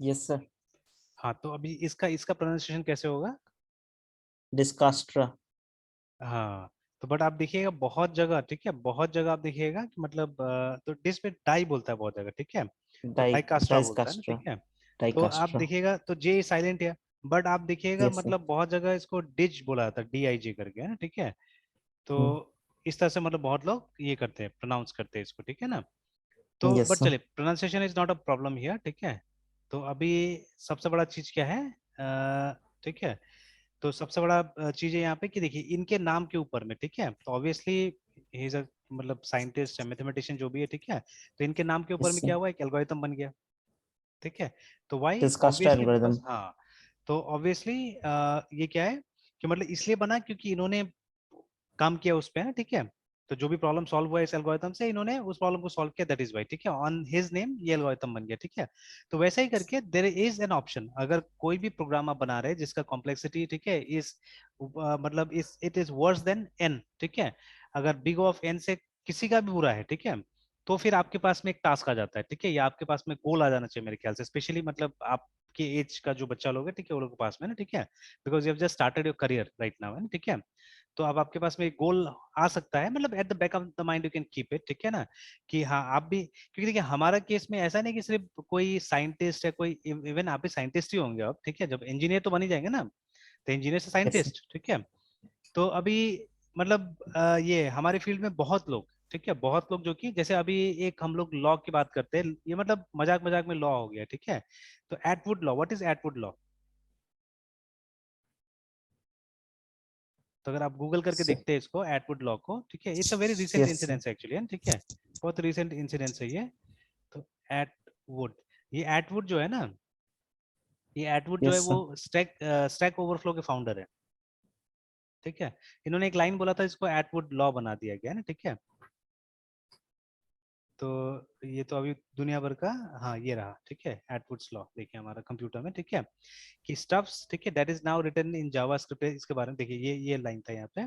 Yes sir. हाँ, तो अभी इसका इसका प्रोनाउंसिएशन कैसे होगा? डिस्कास्ट्रा। हाँ, तो बट आप देखिएगा बहुत जगह, ठीक है, बहुत जगह आप देखिएगा कि मतलब तो डिस पे डाई बोलता है बहुत जगह, ठीक है, तो डाइ डाइकास्ट्रा बोलता है ना, डाइस्कास्ट्रा। ठीक है। तो आप डाइकास्ट्रा। देखिएगा तो जे साइलेंट है, बट आप देखिएगा यस सर। मतलब बहुत जगह इसको डिज बोला जाता है, DIJ करके, है ना, ठीक है। तो इस तरह से मतलब बहुत लोग ये करते हैं, प्रोनाउंस करते हैं इसको, ठीक है ना। तो यस बट सर। चलिए, pronunciation is not a problem here, ठीक है। तो अभी सबसे बड़ा चीज क्या है, ठीक है, तो सबसे बड़ा चीज है यहाँ पे कि देखिए इनके नाम के ऊपर में, ठीक है, तो ऑब्वियसली ही इज अ मतलब साइंटिस्ट या मैथमेटिशियन जो भी है, ठीक है, तो इनके नाम के ऊपर यस में सर। क्या हुआ, एक एल्गोरिथम बन गया, ठीक है। तो वाई डिस्कास्ट्रा ऑब्वियसली एल्गोरिदम। बिकॉज, हाँ, तो ऑब्वियसली ये क्या है कि मतलब इसलिए बना क्योंकि इन्होंने काम किया उस पे, है ना, ठीक है। तो जो भी प्रॉब्लम सॉल्व हुआ इस एल्गोरिथम से, इन्होंने उस प्रॉब्लम को सॉल्व किया, दैट इज वाई, ठीक है, ऑन हिज नेम ये एल्गोरिथम बन गया, ठीक है। तो वैसा ही करके देयर इज एन ऑप्शन, अगर कोई भी प्रोग्राम आप बना रहे हैं जिसका कॉम्प्लेक्सिटी, ठीक है, इस मतलब इस it is worse than an, ठीक है, अगर बिग ऑफ एन से किसी का भी बुरा है, ठीक है, तो फिर आपके पास में एक टास्क आ जाता है, ठीक है, या आपके पास में गोल आ जाना चाहिए मेरे ख्याल से, स्पेशली मतलब आपके एज का जो बच्चा लोग है, ठीक है, वो लोग के पास में ना, ठीक है, because you have just started your career right now, है ना, ठीक है। तो अब आपके पास में एक गोल आ सकता है, मतलब at the back of the mind you can keep it, ठीक है ना, कि हाँ आप भी, क्योंकि देखिए हमारा केस में ऐसा नहीं कि सिर्फ कोई साइंटिस्ट है, कोई इवन आप भी साइंटिस्ट ही होंगे अब, ठीक है, जब इंजीनियर तो बन ही जाएंगे ना, तो इंजीनियर से यस साइंटिस्ट, ठीक है। तो अभी मतलब ये हमारे फील्ड में बहुत लोग, ठीक है, बहुत लोग जो कि जैसे अभी एक हम लोग लॉ की बात करते हैं, ये मतलब मजाक मजाक में लॉ हो गया, ठीक है। तो Atwood law, what is Atwood law? तो अगर आप गूगल करके सर। देखते हैं इसको, एटवुड लॉ को, ठीक है, it's a very recent yes sir. Incidence actually, ठीक है, बहुत रिसेंट इंसिडेंस है ये। तो एटवुड, ये एटवुड जो है ना, ये एटवुड जो है यस वो सर। स्टैक स्टैक ओवरफ्लो के फाउंडर है, ठीक है। इन्होंने एक लाइन बोला था, इसको एटवुड लॉ बना दिया गया ना, ठीक है। तो ये तो अभी दुनिया भर का, हाँ ये रहा, ठीक है, एटवुड्स लॉ देखिए हमारा कंप्यूटर में, ठीक है, कि स्टफ्स, ठीक है, that is now written in JavaScript, इसके बारे में देखिए, ये लाइन था यहाँ पे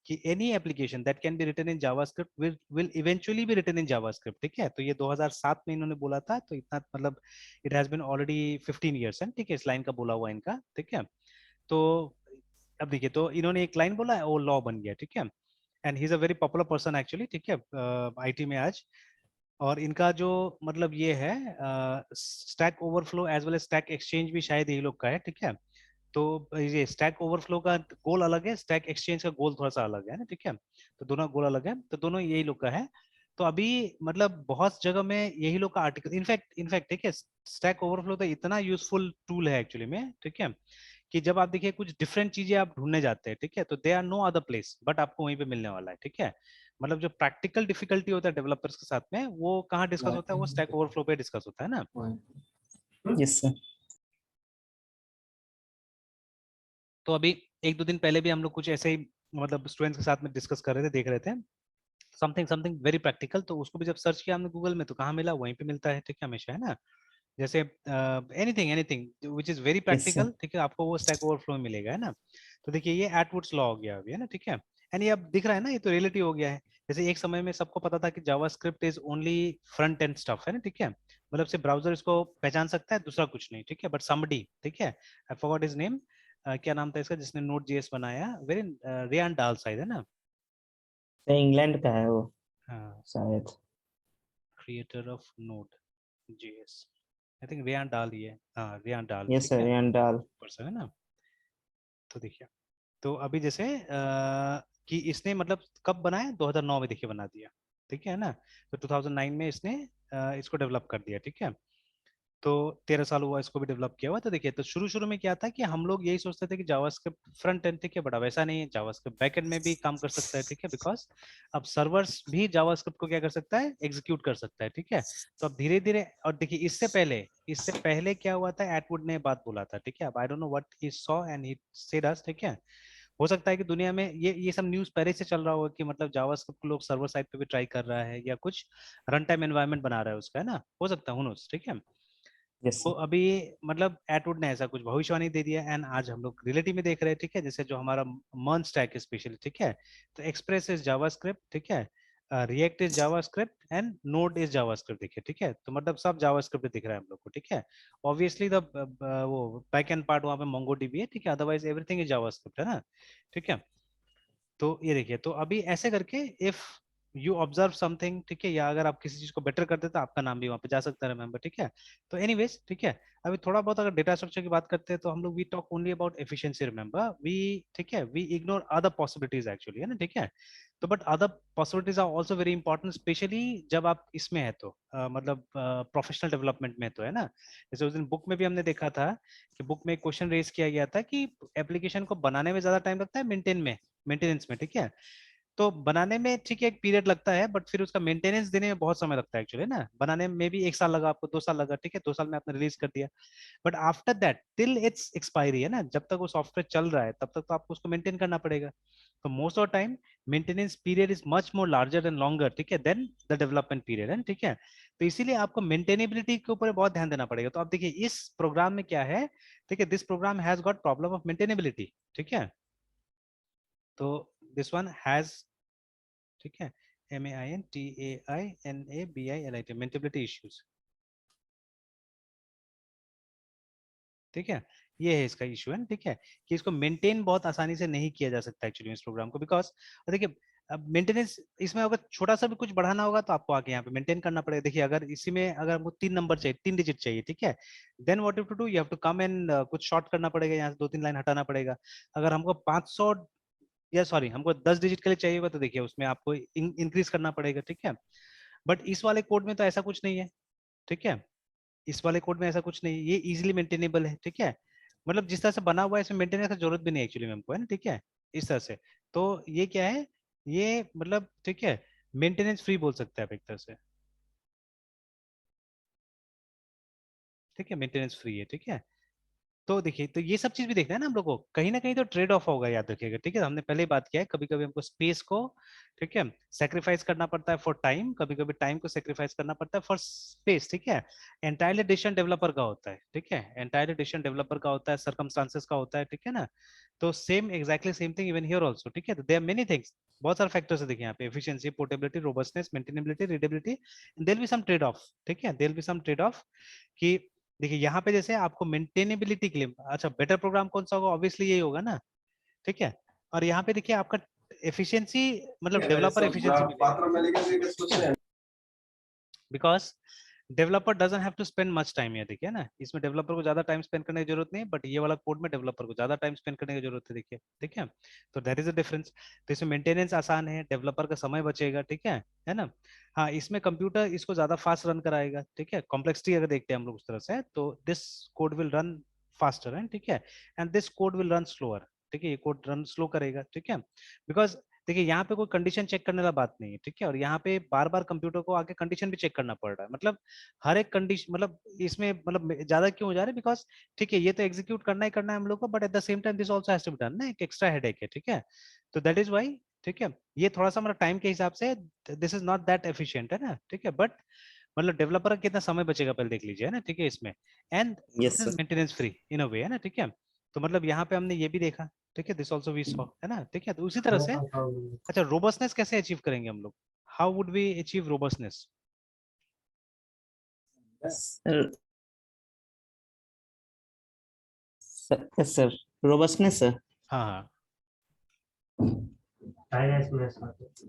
कि any application that can be written in JavaScript will eventually be written in JavaScript, ठीक है। तो ये 2007 में इन्होंने बोला था, तो इतना मतलब it has been already 15 years है, ठीक है, इस लाइन का बोला हुआ इनका, ठीक है। तो अब देखिए, तो इन्होंने एक लाइन बोला, वो लॉ बन गया, ठीक है। And he is a very popular person actually, ठीक है, IT में आज। और इनका जो मतलब ये है, Stack Overflow as well as Stack Exchange भी शायद यही लोग का है, ठीक है। तो ये स्टैक ओवरफ्लो का गोल अलग है, स्टैक एक्सचेंज का गोल थोड़ा सा अलग है ना, ठीक है, तो दोनों गोल अलग है, तो दोनों यही लोग का है। तो अभी मतलब बहुत जगह में यही लोग का आर्टिकल, इनफैक्ट ठीक है, स्टैक ओवरफ्लो तो इतना यूजफुल टूल है एक्चुअली में, ठीक है, कि जब आप देखिए कुछ डिफरेंट चीजें आप ढूंढने जाते हैं, ठीक है, तो they are no other place but आपको वहीं पे मिलने वाला है, ठीक है। मतलब जो प्रैक्टिकल डिफिकल्टी होता है डेवलपर्स के साथ में, वो कहाँ डिस्कस होता है, वो स्टैक ओवरफ्लो पे डिस्कस होता है ना। Yes sir. तो अभी एक दो दिन पहले भी हम लोग कुछ ऐसे ही मतलब स्टूडेंट्स के साथ में डिस्कस कर रहे थे, देख रहे थे समथिंग समथिंग वेरी प्रैक्टिकल, तो उसको भी जब सर्च किया हमने गूगल में, तो कहाँ मिला, वहीं पे मिलता है, ठीक है, हमेशा, है ना। जैसे anything anything which is very yes sir. Practical, ठीक है, आपको वो स्टैक ओवरफ्लो में मिलेगा, है ना। तो देखिए ये एटवुड्स लॉ हो गया अभी, है ना, ठीक है। एंड ये अब दिख रहा है ना, ये तो रियलिटी हो गया है। जैसे एक समय में सबको पता था कि JavaScript is only front end stuff, है ना, ठीक है, मतलब सिर्फ ब्राउजर इसको पहचान सकता है, दूसरा कुछ नहीं, ठीक है, बट समबडी, ठीक है, आई फॉरगॉट हिज नेम, क्या नाम था इसका जिसने नोट JS बनाया, वेरी रियान डाल शायद, है ना। इंग्लैंड का है वो हाँ, शायद। Creator of Node JS, I think Ryan Dahl ही है, हाँ रियान डाल, यस ठीक सर, है, एंडाल। पर्सन है ना। तो देखिए, तो अभी जैसे कि इसने मतलब कब बनाया, 2009 में देखिए बना दिया, ठीक है ना। तो 2009 में इसने इसको डेवलप कर दिया, ठीक है। तो 13 साल हुआ इसको भी डेवलप किया हुआ। तो देखिए, तो शुरू शुरू में क्या था कि हम लोग यही सोचते थे कि जावास्क्रिप्ट फ्रंट एंड, ठीक है, बड़ा वैसा नहीं है, जावास्क्रिप्ट बैक एंड में भी काम कर सकता है, ठीक है, बिकॉज अब सर्वर्स भी जावास्क्रिप्ट को क्या कर सकता है, एग्जीक्यूट कर सकता है, ठीक है। तो अब धीरे धीरे, और देखिए इससे पहले क्या हुआ था, एटवुड ने बात बोला था, ठीक है, अब I don't know what he saw and he said us, ठीक है। हो सकता है कि दुनिया में ये सब न्यूज़ पहले से चल रहा होगा कि मतलब जावास्क्रिप्ट को लोग सर्वर साइड पे भी ट्राई कर रहा है, या कुछ रन टाइम एनवायरनमेंट बना रहा है उसका, है ना, हो सकता है, हु नोस, ठीक है। यस तो सर। अभी मतलब एटवुड ने ऐसा कुछ भविष्यवाणी दे दिया, एंड आज हम लोग रियलिटी में देख रहे हैं, ठीक है, जैसे जो हमारा मर्न स्टैक है स्पेशली, ठीक है, तो एक्सप्रेस इज जावास्क्रिप्ट, ठीक है, react is JavaScript and node is JavaScript. देखिए ठीक है, तो मतलब सब जावास्क्रिप्ट दिख रहा है हम लोग को। ठीक है, ऑब्वियसली द वो बैक एंड पार्ट वहाँ पे मोंगोडीबी है। ठीक है, अदरवाइज एवरीथिंग इज जावास्क्रिप्ट है ना। ठीक है, तो ये देखिए, तो अभी ऐसे करके इफ यू ऑब्जर्व समथिंग, ठीक है, या अगर आप किसी चीज को बेटर करते तो आपका नाम भी वहां पे जा सकता है, रिमेंबर। ठीक है, तो एनीवेज ठीक है, अभी थोड़ा बहुत अगर डेटा स्ट्रक्चर की बात करते हैं तो हम लोग we talk only about efficiency, remember we. ठीक है, we ignore other possibilities actually, है ना। ठीक है, तो but other possibilities are also very important, specially जब आप इसमें है तो मतलब प्रोफेशनल डेवलपमेंट में तो, है ना। जैसे उस दिन बुक में भी हमने देखा था कि बुक में एक क्वेश्चन रेज किया गया था कि एप्लीकेशन को बनाने में ज्यादा टाइम लगता है मेंटेनेंस में। ठीक है, तो बनाने में ठीक है एक पीरियड लगता है, बट फिर उसका मेंटेनेंस देने में बहुत समय लगता है एक्चुअली ना। बनाने में भी 1 साल लगा आपको, 2 साल लगा, ठीक है, 2 साल में आपने रिलीज कर दिया, but after that till it's expiry, है ना, जब तक वो सॉफ्टवेयर चल रहा है तब तक तो आपको उसको मेंटेन करना पड़ेगा। तो most of time maintenance period is much more larger and longer, ठीक है, देन द डेवलपमेंट पीरियड है। ठीक है, तो इसीलिए आपको मेंटेनेबिलिटी के ऊपर बहुत ध्यान देना पड़ेगा। तो आप देखिए इस प्रोग्राम में क्या है, ठीक है, this program has got problem of maintainability. ठीक है, तो दिस वन हैज, ठीक है, MAINTAINABILIT मेंटेबिलिटी इश्यूज। ठीक है, ये है इसका इशू, है। ठीक है, कि इसको मेंटेन बहुत आसानी से नहीं किया जा सकता एक्चुअली इस प्रोग्राम को, बिकॉज देखिए अब मेंटेनेंस इसमें अगर छोटा सा भी कुछ बढ़ाना होगा तो आपको आके यहाँ पे मेंटेन करना पड़ेगा। देखिए अगर इसी में अगर हमको 3 नंबर चाहिए, 3 डिजिट चाहिए, ठीक है, then what you to do, you have to come and कुछ शॉर्ट करना पड़ेगा, यहाँ से 2-3 लाइन हटाना पड़ेगा। अगर हमको 500 या सॉरी हमको 10 डिजिट के लिए चाहिए होगा तो देखिए उसमें आपको इंक्रीज करना पड़ेगा। ठीक है, बट इस वाले कोड में तो ऐसा कुछ नहीं है। ठीक है, इस वाले कोड में ऐसा कुछ नहीं है, ये इजीली मेंटेनेबल है। ठीक है, मतलब जिस तरह से बना हुआ है इसमें मेंटेनेंस की जरूरत भी नहीं एक्चुअली में हमको, है ना। ठीक है, इस तरह से तो ये क्या है, ये मतलब ठीक है मेंटेनेंस फ्री बोल सकते हैं आप एक तरह से। ठीक है, मेंटेनेंस फ्री है। ठीक है, तो देखिए तो ये सब चीज भी देखना है ना हम लोग को, कहीं ना कहीं तो ट्रेड ऑफ होगा, याद रखिएगा। ठीक है, हमने पहले ही बात किया है, कभी कभी हमको स्पेस को, ठीक है, सेक्रीफाइस करना पड़ता है फॉर टाइम, कभी कभी टाइम को सेक्रीफाइस करना पड़ता है फॉर स्पेस। ठीक है, एंटायरली डिसीजन डेवलपर का होता है। ठीक है, एंटायरली डिसीजन डेवलपर का होता है, सर्कमस्टांसेस का होता है। ठीक है ना, तो same exactly same thing even here also. ठीक है, तो देयर आर मेनी थिंग्स, बहुत सारे फैक्टर्स है देखिए यहाँ पे, efficiency, portability, robustness, maintainability, readability, there will be some trade off. ठीक है, there will be some trade off कि देखिए यहाँ पे जैसे आपको मेंटेनेबिलिटी के लिए अच्छा बेटर प्रोग्राम कौन सा होगा, ऑब्वियसली यही होगा ना। ठीक है, और यहाँ पे देखिए आपका एफिशिएंसी मतलब डेवलपर एफिशिएंसी मिलेगा, because developer doesn't have to spend much time. ये देखिए ना, इसमें डेवलपर को ज्यादा टाइम स्पेंड करने की जरूरत नहीं है, बट ये वाला कोड में डेवलपर को ज्यादा टाइम स्पेंड करने की जरूरत है। देखिए ठीक है, तो दैट इज अ डिफरेंस। तो इसमें मेंटेनेंस आसान है, डेवलपर का समय बचेगा। ठीक है ना। हाँ, इसमें कंप्यूटर इसको ज्यादा फास्ट रन कराएगा। ठीक है, कॉम्प्लेक्सिटी अगर देखते हैं हम लोग उस तरह से, तो this code will run faster है। ठीक है, and this code will run slower. ठीक है, ये कोड रन स्लो करेगा। ठीक है, बिकॉज देखिए यहाँ पे कोई कंडीशन चेक करने वाला बात नहीं है। ठीक है, और यहाँ पे बार बार कंप्यूटर को आके कंडीशन भी चेक करना पड़ रहा है, मतलब हर एक कंडीशन, मतलब इसमें मतलब ज्यादा क्यों हो जा रहा है, बिकॉज ठीक है ये तो एग्जीक्यूट करना ही करना है हम लोग को, but at the same time this also has to be done ना, एक एक्स्ट्रा हेडेक है। ठीक है, तो दैट इज व्हाई, ठीक है, ये थोड़ा सा मतलब टाइम के हिसाब से this is not that efficient, है ना। ठीक है, बट मतलब डेवलपर का कितना समय बचेगा पहले देख लीजिए, है ना। ठीक है, इसमें and yes this is sir. Maintenance free in a way, है ना। ठीक है, तो मतलब यहाँ पे हमने ये भी देखा। ठीक है, दिस आल्सो वी सॉ, है ना। ठीक है, तो उसी तरह से अच्छा रोबस्टनेस कैसे अचीव करेंगे हम लोग, how would we achieve robustness. Sir yes sir, robustness sir. हाँ हाँ,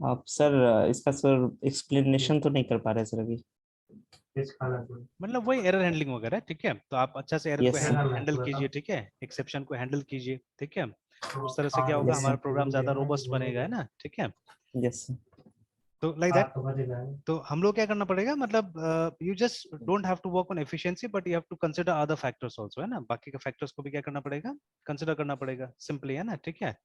आप सर इसका सर एक्सप्लेनेशन तो नहीं कर पा रहे सर अभी। मतलब वही एरर हैंडलिंग वगैरह। ठीक है, तो आप अच्छा से एरर को यस सर। हैंडल कीजिए। ठीक है, एक्सेप्शन को हैंडल कीजिए। ठीक है, उस तरह से क्या होगा, यस हमारा सर। प्रोग्राम ज्यादा रोबस्ट बनेगा, है ना। ठीक है, यस सर। तो लाइक दैट, तो हम लोग क्या करना पड़ेगा, मतलब you just don't have to work on efficiency, but you have to consider other factors also, है ना। बाकी के फैक्टर्स को भी क्या करना पड़ेगा, कंसीडर करना पड़ेगा, सिंपली, है ना। ठीक है,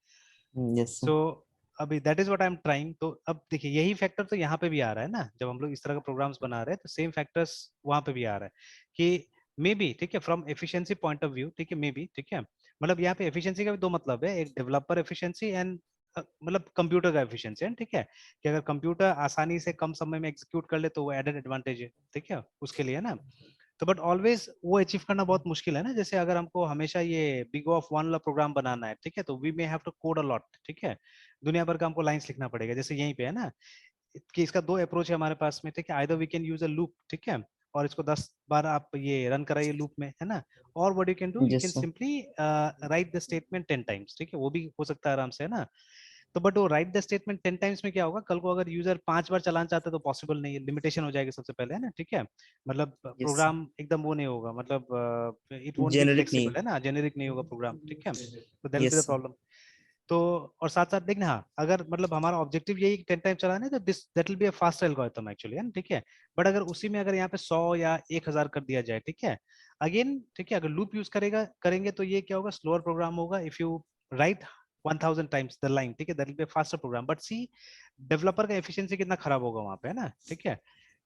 यस सो सर। अभी that is what I am trying. तो अब देखिए यही फैक्टर तो यहाँ पे भी आ रहा है ना, जब हम लोग इस तरह का प्रोग्राम्स बना रहे हैं तो सेम फैक्टर्स वहां पे भी आ रहा है कि मे बी, ठीक है, from efficiency point of view, ठीक है, मे बी, ठीक है, मतलब यहाँ पे एफिशिएंसी का भी दो मतलब है, एक डेवलपर एफिशिएंसी एंड मतलब कंप्यूटर का एफिशिएंसी है। ठीक है, कि अगर कंप्यूटर आसानी से कम समय में एग्जीक्यूट कर ले तो वो एडेड एडवांटेज है। ठीक है, उसके लिए, है ना। तो बट ऑलवेज वो अचीव करना बहुत मुश्किल है ना, जैसे अगर हमको हमेशा ये बिग ऑफ वन वाला प्रोग्राम बनाना है, ठीक है, तो we may have to code a lot. ठीक है, दुनिया भर का हमको लाइंस लिखना पड़ेगा, जैसे यहीं पे है ना, कि इसका दो अप्रोच है हमारे पास में, ठीक है। Either we can use a loop, ठीक है, और इसको 10 बार आप ये रन कराइए लूप में, है ना, और what you can do, you can yes sir. Simply write the statement 10 times, ठीक है, वो भी हो सकता है आराम से, है ना। तो बट वो राइट द स्टेटमेंट 10 टाइम्स में क्या होगा, कल को अगर यूजर 5 बार चलाना चाहता है तो पॉसिबल नहीं है, लिमिटेशन हो जाएगी सबसे पहले, है ना, ठीक है। मतलब यस प्रोग्राम एकदम वो नहीं होगा, मतलब इट वोंट बी जेनेरिक नहीं फ्लेक्सिबल, है ना, जेनेरिक नहीं होगा प्रोग्राम, ठीक है, तो that will be the yes problem. तो और साथ साथ देखना, हाँ, अगर मतलब हमारा ऑब्जेक्टिव यही 10 टाइम चलाना है तो this that will be a fast algorithm actually, है ना, ठीक है। बट अगर उसी में अगर यहाँ पे 100 या 1000 कर दिया जाए, ठीक है, अगेन, ठीक है, अगर लूप यूज करेंगे तो ये क्या होगा, स्लोअर प्रोग्राम होगा। If you write 1000 times the line, ठीक है, that will be faster program, but see developer का एफिशिएंसी कितना खराब होगा वहां पे, है ना, ठीक है।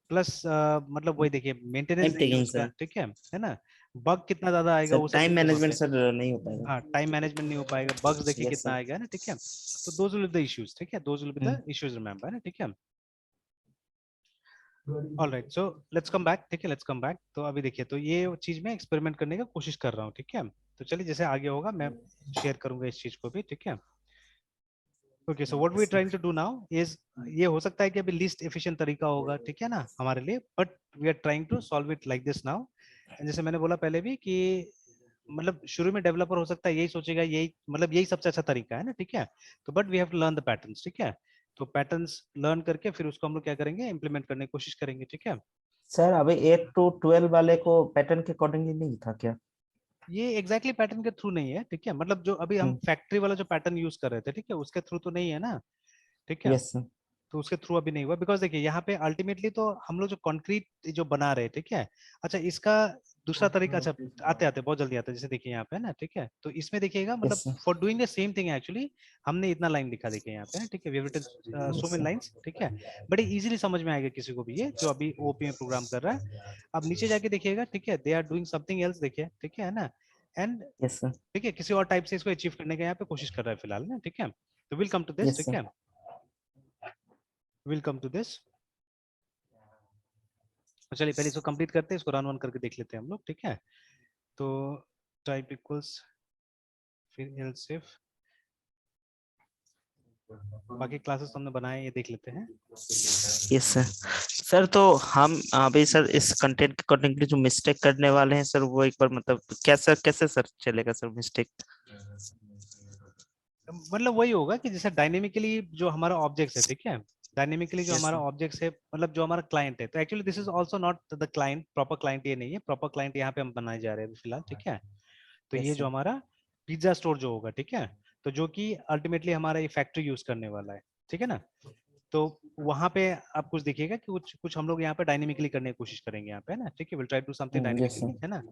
प्लस मतलब वही देखिए, मेंटेनेंस टाइम देखिए टेकिंग उसका, सर। ठीक है ना, बग कितना ज्यादा आएगा सर वो सब टाइम देखिए वहां मैनेजमेंट पे। सर नहीं हो पाएगा। हाँ, टाइम मैनेजमेंट नहीं हो पाएगा, बग्स देखिए यस कितना सर। आएगा, है ना, ठीक है। तो those will be the issues, ठीक है, those will be the issues, remember, है ना, ठीक है। Alright, so let's come back, ठीक है, लेट्स कम बैक। तो अभी देखिए, तो ये चीज मैं एक्सपेरिमेंट करने का कोशिश कर रहा हूँ, ठीक है। तो चलिए, जैसे आगे होगा मैं शेयर करूंगा इस चीज को भी, ठीक है। Okay, so what we trying to do now is, ये हो सकता है कि अभी लीस्ट एफिशिएंट तरीका होगा, ठीक है ना, हमारे लिए, but we are trying to solve it like this now. जैसे मैंने बोला पहले भी कि मतलब शुरू में डेवलपर हो सकता है यही सोचेगा, यही मतलब यही सबसे अच्छा तरीका है ना, ठीक है। तो but we have to learn the patterns, ठीक है। तो पैटर्न्स लर्न करके फिर उसको हम लोग क्या करेंगे, इम्प्लीमेंट करने की कोशिश करेंगे, ठीक है। सर अभी 8 to 12 वाले को पैटर्न के अकॉर्डिंगली नहीं था क्या? ये एग्जैक्टली पैटर्न के थ्रू नहीं है, ठीक है, मतलब जो अभी हम हम्म। फैक्ट्री वाला जो पैटर्न यूज कर रहे थे, ठीक है, उसके थ्रू तो नहीं है ना, ठीक है। Yes sir. तो उसके थ्रू अभी नहीं हुआ, बिकॉज देखिए यहाँ पे अल्टीमेटली तो हम लोग जो कंक्रीट जो बना रहे हैं, ठीक है। अच्छा, इसका दूसरा तरीका, अच्छा, आते आते बहुत जल्दी आता है, जैसे देखिए यहाँ पे है ना, ठीक है, तो इसमें देखिएगा यस मतलब sir. For doing the same thing actually हमने इतना लाइन लिखा, देखिए यहाँ पे ना, ठीक है, we have written so yes many sir. Lines, ठीक है। बड़े इजीली समझ में आएगा किसी को भी, ये जो अभी ओपी में प्रोग्राम कर रहा है। अब नीचे जाके देखिएगा, ठीक है, they are doing something else, देखिए, ठीक है ना, एंड यस सर। ठीक है, किसी और टाइप से इसको अचीव करने का यहाँ पे कोशिश कर रहा है फिलहाल ना, ठीक है। तो will come to this, yes ठीक सर। है, विल कम टू दिस। तो चलिए पहले इसको कंप्लीट करते हैं, इसको रन वन करके देख लेते हैं हम लोग, ठीक है। तो टाइप इक्वल्स, फिर एल्स इफ, बाकी क्लासेस हमने बनाए, ये देख लेते हैं। Yes sir. सर तो हम अभी सर इस कंटेंट के अकॉर्डिंगली जो मिस्टेक करने वाले हैं सर, वो एक बार मतलब कैसे कैसे सर चलेगा सर मिस्टेक? मतलब वही होगा कि जैसे डायनेमिकली जो हमारा ऑब्जेक्ट्स है, ठीक है, डायनेमिकली जो यस हमारा सर। ऑब्जेक्ट्स है, मतलब जो हमारा क्लाइंट है, तो actually this is also not the client, proper client ये नहीं है, प्रॉपर क्लाइंट यहाँ पे हम बनाए जा रहे हैं अभी फिलहाल, ठीक है। तो ये यस जो सर। हमारा पिज्जा स्टोर जो होगा, ठीक है, तो जो कि अल्टीमेटली हमारा ये फैक्ट्री यूज करने वाला है, ठीक है ना। तो वहां पे आप कुछ देखिएगा कि कुछ कुछ हम लोग यहाँ पे डायनेमिकली करने की कोशिश करेंगे यहाँ पे, है ना, ठीक है, will try to something yes dynamically, sir. है ना।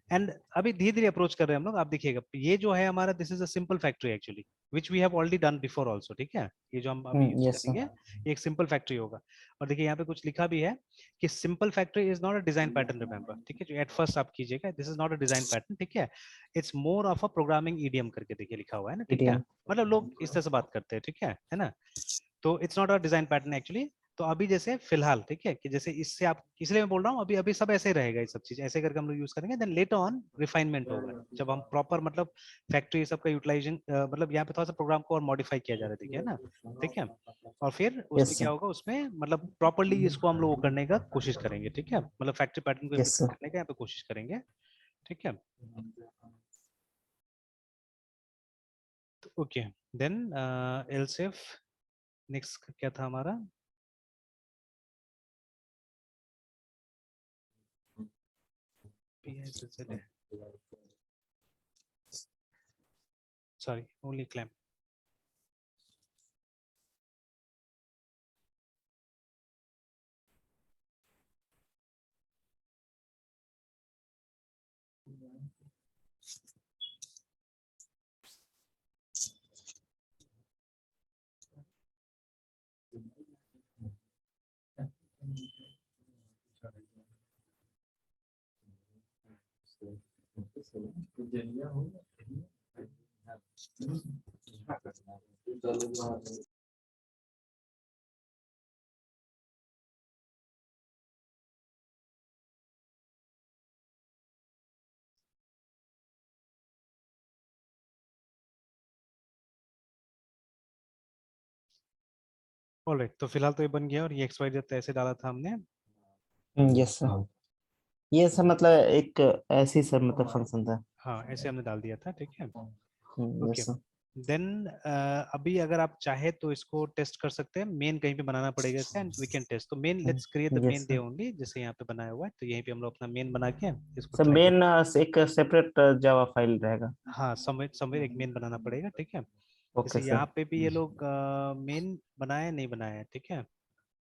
एंड अभी धीरे धीरे अप्रोच कर रहे हैं हम लोग, आप देखिएगा ये जो है हमारा, this is a simple factory actually, which we have already done before also, ठीक है। ये जो हम अभी यूज यस करेंगे, सर। ये एक सिंपल फैक्ट्री होगा। और देखिए यहाँ पे कुछ लिखा भी है कि simple factory is not a design pattern, remember, ठीक है, जो एट फर्स्ट आप कीजिएगा, this is not a design pattern, ठीक है। It's more of a programming EDM करके देखिए लिखा हुआ है ना, ठीक है, ईडीएम। मतलब लोग इस तरह से बात करते हैं, ठीक है ना। तो it's not a design pattern actually. तो अभी जैसे फिलहाल, ठीक है, कि जैसे इससे आप, इसलिए मैं बोल रहा हूँ अभी अभी सब ऐसे ही रहेगा, ये सब चीज ऐसे करके हम लोग यूज करेंगे, देन लेटर ऑन रिफाइनमेंट होगा, जब हम प्रॉपर मतलब फैक्ट्री सबका यूटिलाइजेशन, मतलब यहाँ पे थोड़ा सा प्रोग्राम को और मॉडिफाई किया जा रहा है, देखिए ना, ठीक है। और फिर उसमें यस क्या सर। होगा, उसमें मतलब प्रॉपरली इसको हम लोग वो करने का कोशिश करेंगे, ठीक है, मतलब फैक्ट्री पैटर्न को यस इम्प्लीमेंट सर। करने का यहाँ पे कोशिश करेंगे, ठीक है। Okay, then else if, next क्या था हमारा, सॉरी, ओनली क्लैम। ऑलराइट, तो फिलहाल तो ये बन गया और ये एक्स वाई जेड ऐसे डाला था हमने। यस सर, ये सर मतलब एक ऐसी सर मतलब फंक्शन था। हाँ ऐसे हमने डाल दिया था, ठीक है। Yes okay, sir. देन अभी अगर आप चाहे तो इसको टेस्ट कर सकते हैं, मेन कहीं पे बनाना पड़ेगा इसका एंड वी कैन टेस्ट। तो main, let's create the yes main day sir. Only, जैसे यहाँ पे बनाया हुआ है, तो यहीं पे हम लोग अपना मेन बना के इसको सर ट्राई कर। मेन एक सेपरेट जावा फाइल रहेगा। हाँ, समवेट समवेट एक मेन बनाना पड़ेगा, ठीक है। ओके जैसे सर। यहाँ पे भी ये लोग मेन बनाया नहीं बनाया है, ठीक है।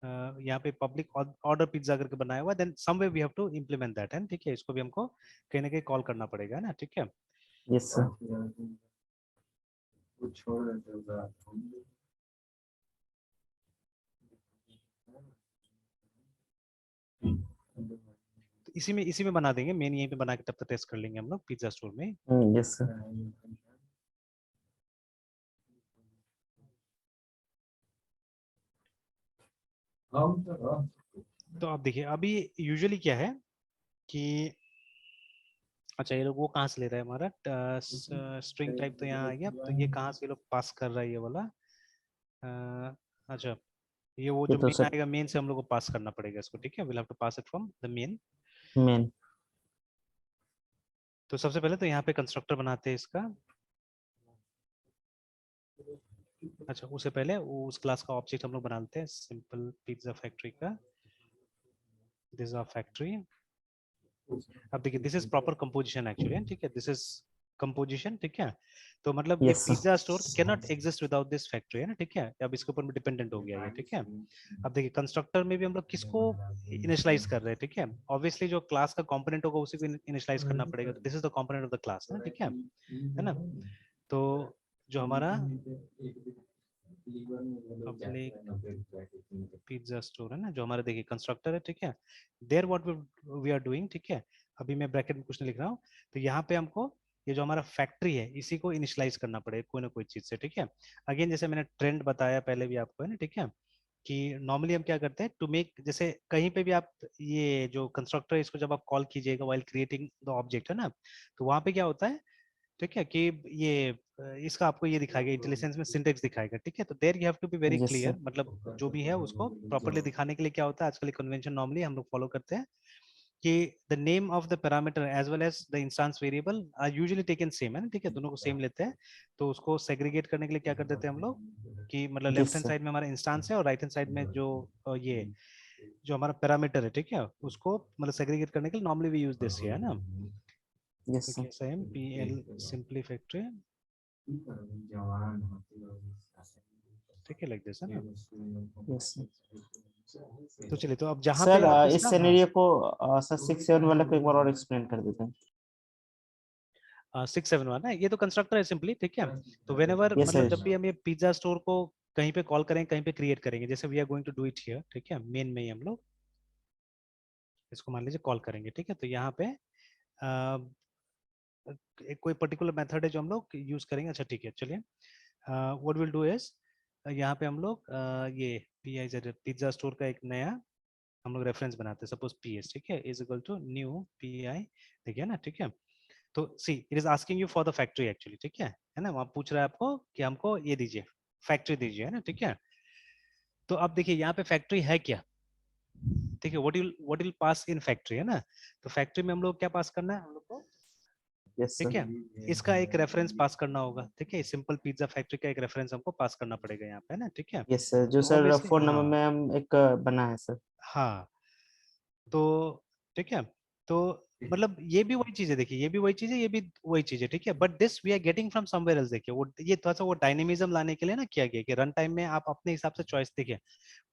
यहाँ पे पब्लिक ऑर्डर पिज्जा करके बनाया हुआ, then someway we have to implement that है, ठीक है। इसको भी हमको कहीं ना कहीं कॉल करना पड़ेगा ना, ठीक है। Yes sir. तो इसी में बना देंगे मेन, यहीं पे बना के तब तक टेस्ट कर लेंगे हम लोग पिज्जा स्टोर में। Yes sir. तो आप देखिए अभी यूजुअली क्या है कि, अच्छा ये लोग वो कहाँ से ले रहा है हमारा स्ट्रिंग टाइप, तो यहाँ आ गया। तो ये कहाँ से ये लोग पास कर रहा है ये वाला, अच्छा ये वो ये जो तो मेन सर आएगा, मेन से हम लोग को पास करना पड़ेगा इसको, ठीक है। Will have to pass it from the main. Main. तो सबसे पहले तो यहाँ पे कंस्ट्रक्टर बनाते हैं इसका। अच्छा उससे पहले उस क्लास का ऑब्जेक्ट हम लोग बना लेते हैं, सिंपल पिज्जा फैक्ट्री का, दिस आवर फैक्ट्री। अब देखिए this is proper composition actually, ठीक है, दिस इज कंपोजिशन, ठीक है। तो मतलब ये yes sir. Pizza store can not exist without this factory है ना, ठीक है। अब इसके ऊपर में डिपेंडेंट हो गया ये, ठीक है। अब देखिए कंस्ट्रक्टर में भी हम लोग किसको इनिशियलाइज कर रहे हैं, ठीक है। ऑब्वियसली जो क्लास का कंपोनेंट होगा उसी को इनिशियलाइज करना पड़ेगा, तो this is the component of the class है ना, ठीक है ना। तो जो हमारा पब्लिक पिज्जा स्टोर है ना, जो हमारा देखिए कंस्ट्रक्टर है, ठीक है। There what we are doing, ठीक है। अभी मैं ब्रैकेट में कुछ नहीं लिख रहा हूँ। तो यहाँ पे हमको ये जो हमारा फैक्ट्री है इसी को इनिशियलाइज करना पड़ेगा कोई ना कोई चीज से, ठीक है। अगेन जैसे मैंने ट्रेंड बताया पहले भी आपको है ना, ठीक है, कि नॉर्मली हम क्या करते हैं टू मेक, जैसे कहीं पे भी आप ये जो कंस्ट्रक्टर है इसको जब आप कॉल कीजिएगा वाइल क्रिएटिंग द ऑब्जेक्ट है ना, तो वहां पे क्या होता है, ठीक है, कि ये इसका आपको ये दिखाएगा इंटेलिजेंस में सिंटेक्स दिखाएगा, ठीक है। तो there you have to be very yes clear, sir. मतलब जो भी है उसको प्रॉपर्ली दिखाने के लिए क्या होता है आजकल कन्वेंशन नॉर्मली हम लोग फॉलो करते हैं कि the name of the parameter as well as the instance variable are usually taken same है ना, ठीक है, दोनों को सेम लेते हैं। तो उसको सेग्रीगेट करने के लिए क्या कर देते हैं हम लोग कि मतलब left yes hand sir. Side में हमारा इंस्टेंस है और राइट हैंड साइड में जो ये जो हमारा पैरामीटर है, ठीक है, उसको मतलब सेग्रीगेट करने के लिए नॉर्मली वी यूज दिस है ना। यस तो सर। कैसा है पी एल सिंपली फैक्ट्री, ठीक है, लाइक दिस है ना। Yes sir. तो चलिए, तो अब जहाँ पे सर आप इस इसका, हाँ, सिनेरियो को सर 6 7 वाला को एक बार और एक्सप्लेन कर देते हैं। 6 7 1 है, ये तो कंस्ट्रक्टर है सिंपली, ठीक है। तो वेन एवर यस मतलब सर। जब भी हम ये पिज्जा स्टोर को कहीं पे कॉल करेंगे कहीं पे क्रिएट करेंगे, जैसे we are going to do it here, ठीक है, मेन में ही हम लोग इसको मान लीजिए कॉल करेंगे, ठीक है। तो यहाँ पे एक कोई पर्टिकुलर मेथड है जो हम लोग यूज करेंगे, अच्छा ठीक है, चलिए व्हाट विल डू इज यहाँ पे हम लोग ये P I Z pizza store का एक नया हम लोग रेफरेंस बनाते हैं, सपोज पी एस, ठीक है, is equal to new P I, ठीक है ना, ठीक है। तो see it is asking you for the factory actually, ठीक है ना, वहाँ पूछ रहा है आपको कि हमको ये दीजिए, फैक्ट्री दीजिए, है ना, ठीक है। तो अब देखिए यहाँ पे फैक्ट्री है क्या, ठीक है, what will pass in factory है ना। तो फैक्ट्री में हम लोग क्या पास करना है हम लोग को, यस ठीक सर। है, इसका एक रेफरेंस पास करना होगा, ठीक है, सिंपल पिज्जा फैक्ट्री का एक रेफरेंस हमको पास करना पड़ेगा यहाँ पे, है ना, ठीक है। यस सर, जो तो सर ऑब्वियसली फोन नंबर हाँ, में हम एक बना है सर। हाँ, तो ठीक है, तो मतलब ये भी वही चीज है, देखिए ये भी वही चीज है, ये भी वही चीज है, ठीक है, but this we are getting from somewhere else. देखिए वो ये थोड़ा सा वो डायनेमिज्म लाने के लिए ना किया गया कि रन टाइम में आप अपने हिसाब से चॉइस देखिए।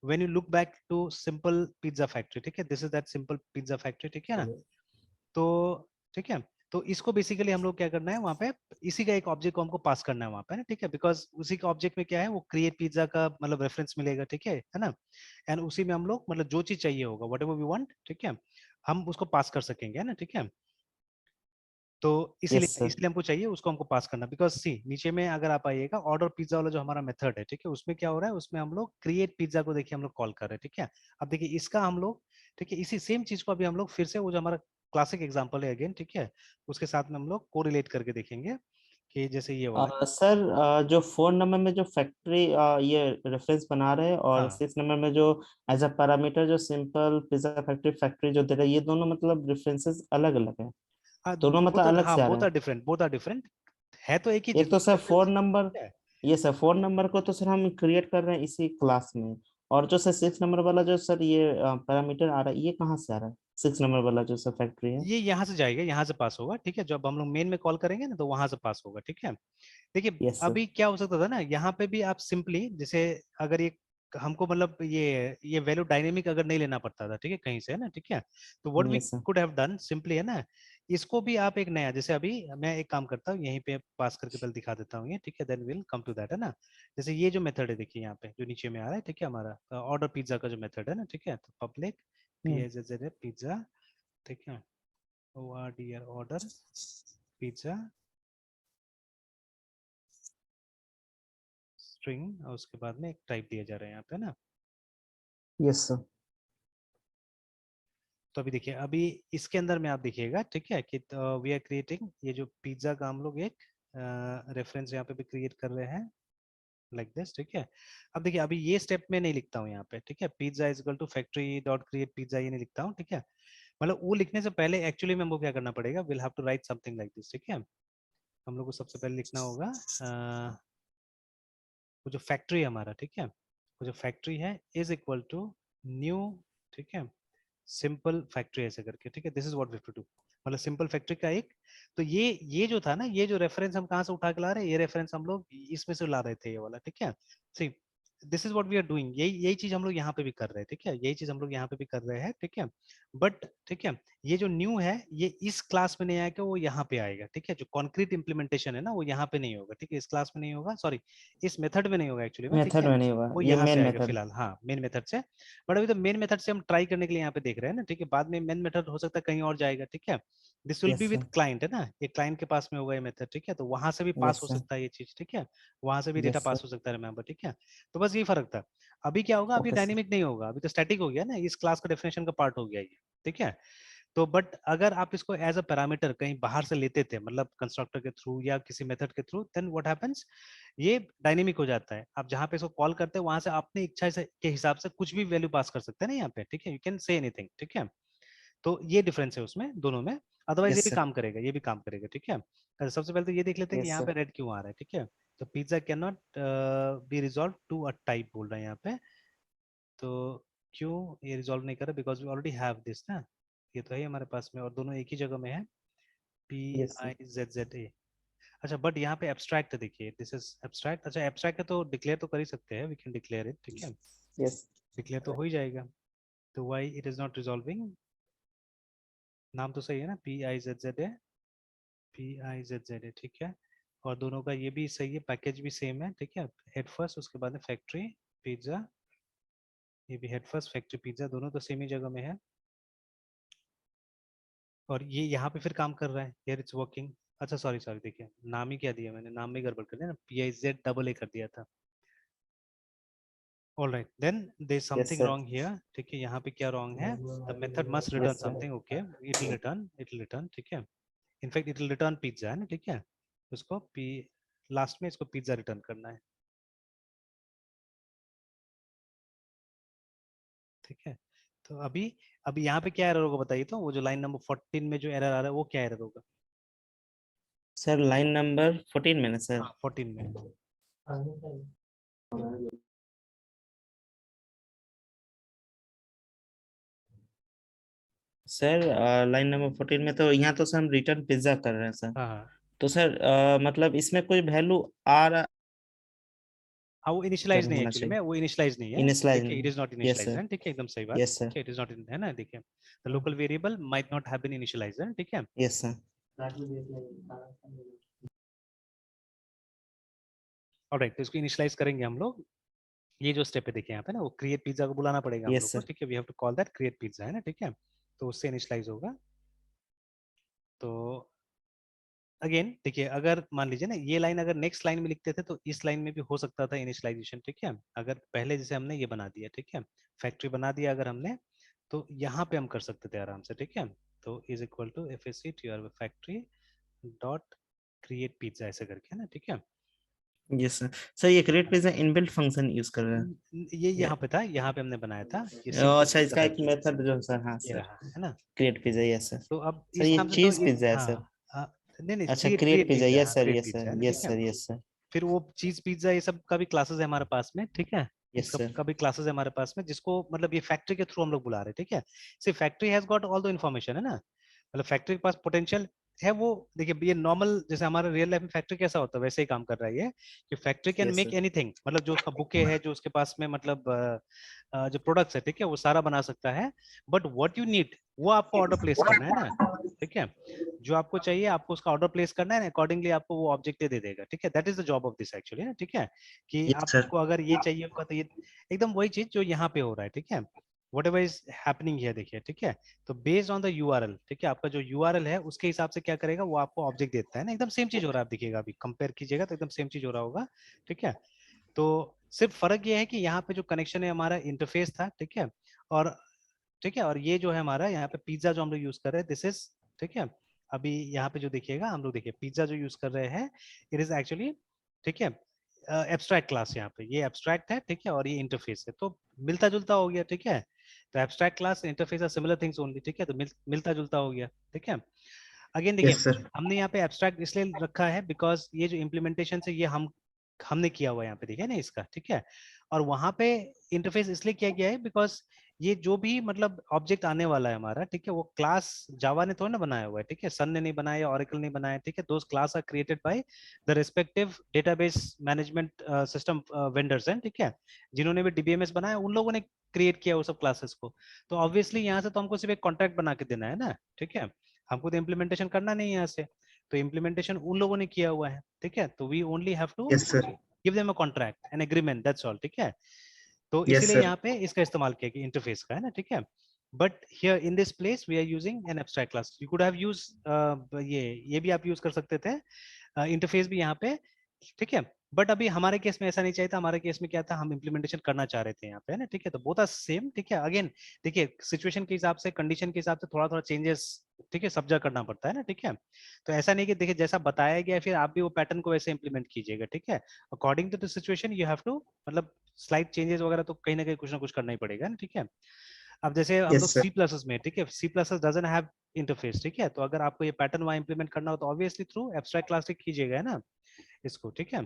When you look back to simple pizza factory, ठीक है, this is that simple pizza factory, ठीक है ना। तो ठीक है, तो इसको बेसिकली हम लोग क्या करना है वहाँ पे, इसी का एक ऑब्जेक्ट को हमको पास करना है वहाँ पे ना, ठीक है, बिकॉज उसी के ऑब्जेक्ट में क्या है वो क्रिएट पिज्जा का मतलब रेफरेंस मिलेगा, ठीक है ना। एंड उसी में हम लोग मतलब जो चीज चाहिए होगा वट एवर वी वांट, ठीक है, हम उसको पास कर सकेंगे, है ना, ठीक है। तो यस इसलिए सर। इसलिए हमको चाहिए उसको हमको पास करना, बिकॉज सी नीचे में अगर आप आइएगा ऑर्डर पिज्जा वाला जो हमारा मेथड है, ठीक है, उसमें क्या हो रहा है, उसमें हम लोग क्रिएट पिज्जा को देखिए हम लोग कॉल कर रहे हैं, ठीक है। अब देखिए इसका हम लोग, ठीक है, इसी सेम चीज को अभी हम लोग फिर से वो जो हमारा क्लासिक एग्जांपल है अगेन, ठीक है, उसके साथ में हम लोग कोरिलेट करके देखेंगे कि जैसे ये वाला। सर जो 4 नंबर में जो फैक्ट्री ये रेफरेंस बना रहे हैं, और हाँ 6 नंबर में जो एज अ पैरामीटर जो सिंपल पिज्जा फैक्ट्री फैक्ट्री जो दे रहे हैं, ये दोनों मतलब रेफरेंसेस अलग अलग है, हाँ, दोनों मतलब अलग हाँ से आ रहे बोथ हैं। Are different, both are different, है तो एक ही चीज एक तो दोनों सर फोर रेफरेंस। नंबर ये सर 4 नंबर को तो सर हम क्रिएट कर रहे हैं इसी क्लास में, और जो सर 6 नंबर वाला जो सर ये पैरामीटर आ रहा है, ये कहाँ से आ रहा है? 6 नंबर वाला जो सर फैक्ट्री है। ये यहाँ से जाएगा, यहाँ से पास होगा, ठीक है, जब हम लोग मेन में कॉल करेंगे ना तो वहां से पास होगा, ठीक है। देखिए यस सर। अभी क्या हो सकता था ना, यहाँ पे भी आप सिंपली जैसे अगर ये हमको मतलब ये वैल्यू डायनेमिक अगर नहीं लेना पड़ता था, ठीक है, कहीं से, है ना, ठीक है, तो what we yes sir. Could have done simply, है ना, इसको भी आप एक नया, जैसे अभी मैं एक काम करता हूँ यहीं पे पास करके पहले दिखा देता हूँ ये, ठीक है, then will come to that, है ना। जैसे ये जो मेथड है देखिए यहाँ पे जो नीचे में आ रहा है, ठीक है, हमारा ऑर्डर पिज्जा का जो मेथड है ना, ठीक है, तो पब्लिक हम्म। पिज्जा, ठीक है, ORDR ऑर्डर पिज्जा स्ट्रिंग, और उसके बाद में एक टाइप दिया जा रहा है यहाँ पे ना। Yes sir. तो अभी देखिए, अभी इसके अंदर में आप देखिएगा, ठीक है, कि वी आर क्रिएटिंग ये जो पिज्जा का हम लोग एक रेफरेंस यहाँ पे भी क्रिएट कर रहे हैं लाइक दिस, ठीक है। अब देखिए अभी ये स्टेप में नहीं लिखता हूँ यहाँ पे, ठीक है, pizza is equal to factory dot create pizza, ये नहीं लिखता हूँ, ठीक है। मतलब वो लिखने से पहले एक्चुअली में हमको क्या करना पड़ेगा, will have to write something like this, ठीक है। हम लोग को सबसे पहले लिखना होगा वो जो फैक्ट्री है हमारा, ठीक है, वो जो फैक्ट्री है इज इक्वल टू न्यू, ठीक है, सिंपल फैक्ट्री ऐसे करके, ठीक है, this is what we have to do. मतलब सिंपल फैक्ट्री का एक, तो ये जो था ना, ये जो रेफरेंस हम कहाँ से उठा के ला रहे हैं, ये रेफरेंस हम लोग इसमें से ला रहे थे, ये वाला, ठीक है। See this is what we are doing, यही यही चीज हम लोग यहाँ पे भी कर रहे हैं, ठीक है, यही चीज हम लोग यहाँ पे भी कर रहे हैं, ठीक है। बट ठीक है, ये जो न्यू है ये इस क्लास में नहीं आएगा, वो यहाँ पे आएगा, ठीक है। जो कॉन्क्रीट इंप्लीमेंटेशन है ना वो यहाँ पे नहीं होगा, ठीक है, इस क्लास में नहीं होगा, सॉरी, इस मेथड में नहीं होगा एक्चुअली में, ठीक मेथड है, में नहीं हुआ, वो ये यहाँ से मेन आएगा मेथड। फिलहाल, हाँ मेन मेथड से। बट अभी तो मेन मेथड से हम ट्राई करने के लिए यहाँ पे देख रहे हैं ना, ठीक है, बाद में मेन मेथड हो सकता है कहीं और जाएगा, ठीक है। This will be yes with sir. Client, है ना, ये क्लाइंट के पास में होगा ये मेथड, ठीक है, तो वहां से भी पास यस हो सर। सकता है ये चीज, ठीक है, वहां से भी डेटा यस पास सर। हो सकता है, रिमेंबर, ठीक है। तो बस ये फर्क था। अभी क्या होगा, अभी ओके सर। डायनेमिक नहीं होगा, अभी तो स्टैटिक हो गया ना, इस क्लास का डेफिनेशन का पार्ट हो गया ये, ठीक है। तो बट अगर आप इसको एज अ पैरामीटर कहीं बाहर से लेते थे, मतलब कंस्ट्रक्टर के थ्रू या किसी मेथड के थ्रू, देन व्हाट हैपेंस, ये डायनेमिक हो जाता है। आप जहां पे इसको कॉल करते हैं वहां से अपनी इच्छा से के हिसाब से कुछ भी वैल्यू पास कर सकते हैं ना यहाँ पे, ठीक है, यू कैन से एनीथिंग, ठीक है। तो ये डिफरेंस है उसमें दोनों में, अदरवाइज ये यस भी सर। काम करेगा, ये भी काम करेगा, ठीक है। अच्छा, सबसे पहले तो ये देख लेते हैं कि यस यहाँ सर। पे रेड क्यों आ रहा है, ठीक है। तो pizza can not be resolve to a type बोल रहा है यहाँ पे, तो क्यों ये रिजॉल्व नहीं कर रहा, because we already have this ना, ये तो है हमारे पास में और दोनों एक ही जगह में है, P yes sir. I Z Z A. अच्छा बट यहाँ पे एब्स्ट्रैक्ट है, देखिए दिस इज एब्स्ट्रैक्ट, अच्छा एब्स्ट्रैक्ट है तो डिक्लेयर तो कर ही सकते हैं, वी कैन डिक्लेयर इट, ठीक है, यस। डिक्लेयर तो हो ही जाएगा। तो why it is not resolving, नाम तो सही है ना, PIZZA, PIZZA, ठीक है, और दोनों का ये भी सही है, पैकेज भी सेम है, ठीक है, हेड फर्स्ट, उसके बाद में फैक्ट्री पिज्जा, ये भी हेड फर्स्ट फैक्ट्री पिज्जा, दोनों तो सेम ही जगह में है, और ये यहाँ पे फिर काम कर रहा है, हियर इट्स वर्किंग। अच्छा सॉरी सॉरी, देखिए नाम ही क्या दिया मैंने, नाम में गड़बड़ कर दिया ना, PIZAA कर दिया था। All right then there is yes something sir. Wrong here, ठीक है, यहाँ पे क्या रॉन्ग है, the method must return yes sir. Something, okay, it will return, ठीक है, in fact it will return pizza, है ना, ठीक है, उसको पी लास्ट में इसको पिज्जा रिटर्न करना है, ठीक है। तो अभी अभी यहाँ पे क्या एरर होगा बताइए, तो वो जो लाइन नंबर 14 में जो एरर आ रहा है वो क्या एरर होगा। सर लाइन नंबर 14 में ना सर? हाँ 14 में। सर लाइन नंबर 14 में तो यहाँ तो सर हम रिटर्न पिज्जा कर रहे हैं सर। हाँ हाँ तो सर मतलब इसमें कोई वैल्यू आ रहा हाँ, वो इनिशियलाइज नहीं है होना एक्चुअली में, चाहिए। वो इनिशियलाइज नहीं है, इनिशियलाइज देखिए इट नहीं। Is not yes initialize sir. है, ठीक है, एकदम सही बात, यस सर। ठीक है, इट इज नॉट, है ना, देखिए the local variable might not have been initialized है, ठीक है। Yes sir. ऑलराइट, तो इसको इनिशियलाइज करेंगे हम लोग, ये जो स्टेप है देखिए यहाँ पे ना, वो क्रिएट पिज्जा को बुलाना पड़ेगा हम यस लोग को, सर। ठीक है, we have to call that create pizza, है ना, ठीक है, तो उससे इनिशियलाइज होगा। तो अगेन देखिए, अगर मान लीजिए ना ये लाइन अगर नेक्स्ट लाइन में लिखते थे तो इस लाइन में भी हो सकता था इनिशियलाइजेशन, ठीक है, अगर पहले जैसे हमने ये बना दिया, ठीक है, फैक्ट्री बना दिया अगर हमने, तो यहाँ पे हम कर सकते थे आराम से, ठीक है। तो is equal to FAC to your factory dot create pizza ऐसे करके, है ना, ठीक है। Yes sir. सर ये create pizza inbuilt function use कर रहे ये हैं? यहाँ पे था, यहाँ पे हमने बनाया था, ये सिंपल अच्छा, पिज्जा इसका था एक एक्चुअली, मेथड जो सर, हाँ ये सर, रहा, है ना। Create pizza, yes sir. तो अब सर इस ये नाम से तो चीज पिज्जा है सर? नहीं नहीं, अच्छा, create create create pizza, pizza, yes हाँ sir, create yes pizza, sir, है ना, ठीक यस है। सर, यस सर, फिर वो चीज पिज्जा ये सब का भी क्लासेस है हमारे पास में, ठीक है। यस इसका सर, का भी क्लासेस है हमारे पास में, जिसको मतलब ये फैक्ट्री के थ्रू हम लोग बुला रहे हैं, ठीक है। सिर्फ factory has got all the information, है ना, मतलब फैक्ट्री के पास पोटेंशियल है वो। देखिए ये नॉर्मल जैसे हमारा रियल लाइफ में फैक्ट्री कैसा होता है वैसे ही काम कर रहा है ये, कि factory can yes make sir, anything, मतलब जो उसका बुके है, जो उसके पास में मतलब जो प्रोडक्ट्स है, ठीक है, वो सारा बना सकता है। बट व्हाट यू नीड वो आपको ऑर्डर प्लेस करना है ना, ठीक है। जो आपको चाहिए आपको उसका ऑर्डर प्लेस करना है, अकॉर्डिंगली आपको वो ऑब्जेक्ट दे देगा, ठीक है। That is the job of this actually, ठीक है। कि यस सर, आपको अगर ये चाहिए होगा तो ये एकदम वही चीज जो यहाँ पे हो रहा है, ठीक है। What ever is happening here, देखिए, ठीक है। तो बेस्ड ऑन द यूआरएल, ठीक है, आपका जो यूआरएल है उसके हिसाब से क्या करेगा वो आपको ऑब्जेक्ट देता है ना, एकदम सेम चीज हो रहा है, आप देखिएगा अभी कंपेयर कीजिएगा तो एकदम सेम चीज हो रहा होगा, ठीक है। तो सिर्फ फर्क ये है कि यहाँ पे जो कनेक्शन है हमारा इंटरफेस था, ठीक है। और ठीक है, और ये जो है हमारा यहाँ पे पिज्जा जो हम लोग यूज कर रहे हैं, दिस इज, ठीक है। अभी यहाँ पे जो देखिएगा हम लोग, देखिए पिज्जा जो यूज कर रहे हैं, इट इज एक्चुअली, ठीक है, एब्स्ट्रैक्ट क्लास, यहाँ पे ये एब्स्ट्रैक्ट है, ठीक है, और ये इंटरफेस है, तो मिलता जुलता हो गया, ठीक है। तो abstract class interface are similar things only, ठीक है, तो मिलता जुलता हो गया, ठीक है। अगेन देखिए, यस सर, हमने यहाँ पे एब्स्ट्रैक्ट इसलिए रखा है बिकॉज ये जो इम्प्लीमेंटेशन से ये हमने किया हुआ है यहाँ पे, देखिए ना इसका, ठीक है। और वहां पे इंटरफेस इसलिए किया गया है बिकॉज ये जो भी मतलब ऑब्जेक्ट आने वाला है हमारा, ठीक है, वो क्लास जावा ने थोड़ा ना बनाया हुआ है, ठीक है, सन ने नहीं बनाया, ओरेकल नहीं बनाया, ठीक है। Those class are created by the respective database management system vendors हैं, ठीक है। जिन्होंने भी डीबीएमएस बनाया उन लोगों ने क्रिएट किया वो सब क्लासेस को। तो ऑब्वियसली यहाँ से तो हमको सिर्फ एक कॉन्ट्रैक्ट बना के देना है ना, ठीक है। हमको तो इम्प्लीमेंटेशन करना नहीं है यहाँ से, तो इम्प्लीमेंटेशन उन लोगों ने किया हुआ है, ठीक है। तो we only have to yes sir, give them a contract an agreement, that's all, ठीक है। तो यस इसीलिए सर, यहाँ पे इसका इस्तेमाल किया कि इंटरफेस का, है ना, ठीक है। But here in this place we are using an abstract class, you could have use ये भी आप यूज कर सकते थे, इंटरफेस भी यहाँ पे, ठीक है। बट अभी हमारे केस में ऐसा नहीं चाहिए था, हमारे केस में क्या था, हम इम्प्लीमेंटेशन करना चाह रहे थे यहाँ पे, है ना, ठीक है। तो बोथ आर सेम, ठीक है। अगेन देखिए सिचुएशन के हिसाब से, कंडीशन के हिसाब से थोड़ा थोड़ा चेंजेस, ठीक है, सब जगह करना पड़ता है ना, ठीक है। तो ऐसा नहीं कि देखिए जैसा बताया गया फिर आप भी वो पैटर्न को वैसे इंप्लीमेंट कीजिएगा, ठीक है। According to the situation you have to मतलब स्लाइड चेंजेस वगैरह तो कहीं ना कहीं कुछ ना कुछ करना ही पड़ेगा ना, ठीक है। अब जैसे हम लोग यस सर, सी प्लस में, ठीक है, C plus doesn't have interface, ठीक है। तो अगर आपको ये पैटर्न वहां इंप्लीमेंट करना हो तो ऑब्वियसली थ्रू एब्स्ट्रैक्ट क्लास कीजिएगा, है ना, इसको, ठीक है।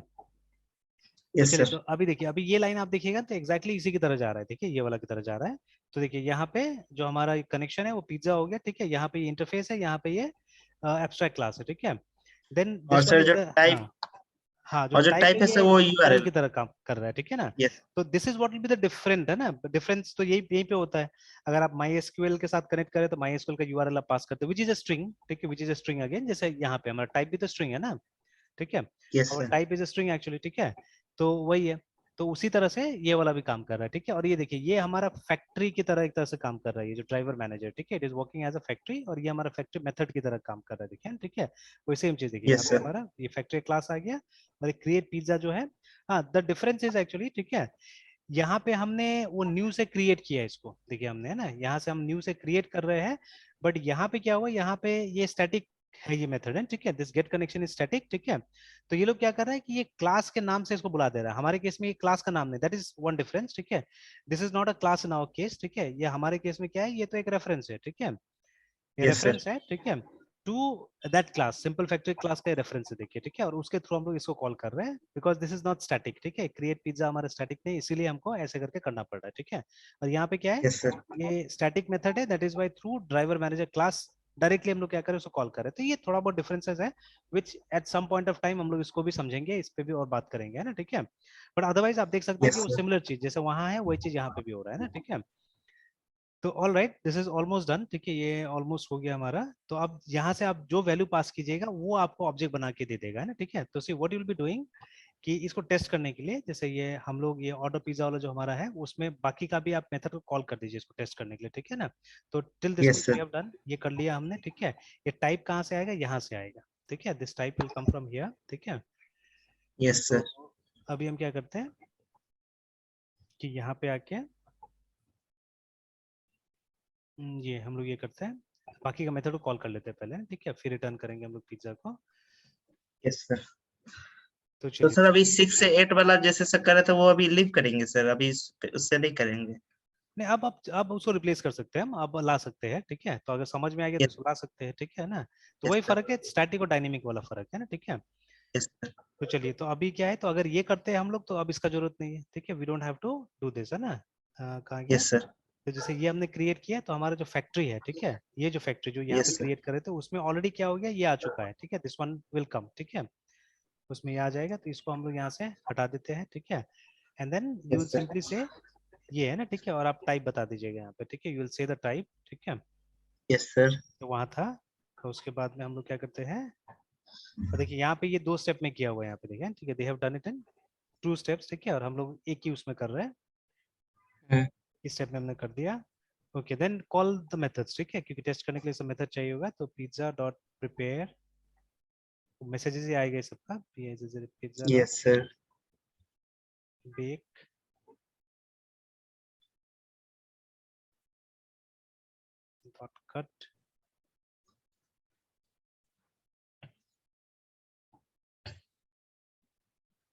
तो यस चलिए, सर, तो अभी देखिए, अभी ये लाइन आप देखिएगा तो एग्जैक्टली इसी की तरह जा रहा है, देखिए ये वाला की तरह जा रहा है। तो देखिए यहाँ पे जो हमारा कनेक्शन है वो पिज्जा हो गया, ठीक है। यहाँ पे ये इंटरफेस है, यहाँ पे ये एब्स्ट्रैक्ट क्लास है, ठीक है। देन और दिस वन सर इज जो द, टाइप, हाँ हाँ, जो और जो टाइप है टाइप है सर ये वो यूआरएल यूआरएल। की तरह काम कर रहा है, ठीक है ना। यस, तो this is what will be the different, है ना, डिफरेंस तो यही यहीं पे होता है। अगर आप माई एसक्यूएल के साथ कनेक्ट करें तो माई एसक्यूएल का यूआरएल आप पास करते हैं विच इज अ स्ट्रिंग, ठीक है, which is a string again, जैसे यहाँ पे हमारा टाइप भी तो स्ट्रिंग है ना, ठीक है। यस और sir, type is string actually, ठीक है। तो वही है, तो उसी तरह से ये वाला भी काम कर रहा है, ठीक है। और ये देखिए ये हमारा फैक्ट्री की तरह एक तरह से काम कर रहा है, ये जो ड्राइवर मैनेजर, ठीक है, it is working as a factory, और ये हमारा फैक्ट्री मेथड की तरह काम कर रहा है, देखिए, ठीक है। वही सेम चीज देखिए यहाँ यस पे सर, हमारा ये फैक्ट्री क्लास आ गया, और क्रिएट पिज्जा जो है, हाँ द डिफरेंस इज एक्चुअली, ठीक है, यहाँ पे हमने वो न्यू से क्रिएट किया है इसको, देखिए हमने, है ना, यहाँ से हम न्यू से क्रिएट कर रहे हैं। बट यहाँ पे क्या हुआ, यहाँ पे ये स्टैटिक है, ये मेथड है, ठीक है, this get connection is static, ठीक है। तो ये लोग क्या कर रहे हैं कि ये क्लास के नाम से इसको बुला दे रहा है, हमारे केस में ये क्लास का नाम नहीं, दैट इज वन डिफरेंस, ठीक है। This is not a class in our case, ठीक है, ये हमारे केस में क्या है, ये तो एक रेफरेंस है, ठीक है, ये यस सर, रेफरेंस है, ठीक है, to that class, simple factory class का रेफरेंस है, देखिए, ठीक है। और उसके थ्रू हम लोग इसको कॉल कर रहे हैं because this is not static, ठीक है, क्रिएट पिज्जा हमारा स्टैटिक नहीं, इसीलिए हमको ऐसे करके करना पड़ रहा है, ठीक है। और यहाँ पे क्या है, यस सर, ये स्टैटिक मेथड है, that is why through driver manager class directly हम लोग क्या करें, उसको कॉल करें। तो ये थोड़ा बहुत डिफरेंसेस है which at some point of time हम लोग इसको भी समझेंगे, इस पे भी और बात करेंगे, है ना, ठीक है। बट अदरवाइज आप देख सकते हैं कि यस वो सर, सिमिलर चीज जैसे वहां है वही चीज यहाँ पे भी हो रहा है ना, ठीक है। तो all right, this is almost done, ठीक है, ये ऑलमोस्ट हो गया हमारा। तो अब यहाँ से आप जो वैल्यू पास कीजिएगा वो आपको ऑब्जेक्ट बना के दे देगा, है ना, ठीक है। तो see what you will be doing कि इसको टेस्ट करने के लिए, जैसे ये हम लोग ये ऑर्डर पिज्जा वाला जो हमारा है उसमें बाकी का भी आप मेथड को कॉल कर दीजिए इसको टेस्ट करने के लिए, ठीक है ना। तो till this yes much we sir, have done, ये कर लिया हमने, ठीक है। ये टाइप कहाँ से आएगा, यहाँ से आएगा, ठीक है, this type will come from here, ठीक है। यस तो सर, अभी हम क्या करते हैं कि यहाँ पे आके ये हम लोग ये करते हैं, बाकी का मेथड को कॉल कर लेते हैं पहले, ठीक है, फिर रिटर्न करेंगे हम लोग पिज्जा को। Yes sir. तो तो चलिए, सर अभी 6 से 8 वाला जैसे सर कर रहे थे वो अभी लीव करेंगे सर, अभी उससे नहीं करेंगे? नहीं अब आप उसको रिप्लेस कर सकते हैं, हम अब ला सकते हैं, ठीक है। तो अगर समझ में आ गया तो यस। इसको ला सकते हैं, ठीक है ना। तो यस वही सर। फर्क है, स्टैटिक और डायनेमिक वाला फर्क है ना, ठीक है। Yes sir. तो चलिए, तो अभी क्या है, तो अगर ये करते हैं हम लोग तो अब इसका जरूरत नहीं है, ठीक है। We don't have to do this, है ना। कहाँ गया। Yes sir. तो जैसे ये हमने क्रिएट किया तो हमारा जो फैक्ट्री है, ठीक है, ये जो फैक्ट्री जो यहाँ पे यस सर। क्रिएट करे थे उसमें ऑलरेडी क्या हो गया, ये आ चुका है, ठीक है। दिस वन विल कम, ठीक है। उसमें ये आ जाएगा, तो इसको हम लोग यहाँ से हटा देते हैं, ठीक है। And then you will yes sir. Simply से, ये है ना, ठीक है। और आप टाइप बता दीजिएगा यहाँ पे, ठीक है। You will say the type, ठीक है। Yes sir. तो वहाँ था। तो उसके बाद में हम लोग क्या करते हैं, और देखिए यहाँ पे ये 2 स्टेप में किया हुआ है, यहाँ पे देखिए, ठीक है। They have done it in 2 steps, ठीक है। और हम लोग एक ही उसमें कर रहे हैं, हम्म। इस स्टेप में हमने कर दिया। Okay, then call the methods, ठीक है, क्योंकि टेस्ट करने के लिए सब मेथड चाहिए होगा। तो पिज्जा डॉट प्रिपेयर, मैसेजेस ही आएगा सबका, pizza dot yes sir. Bake dot cut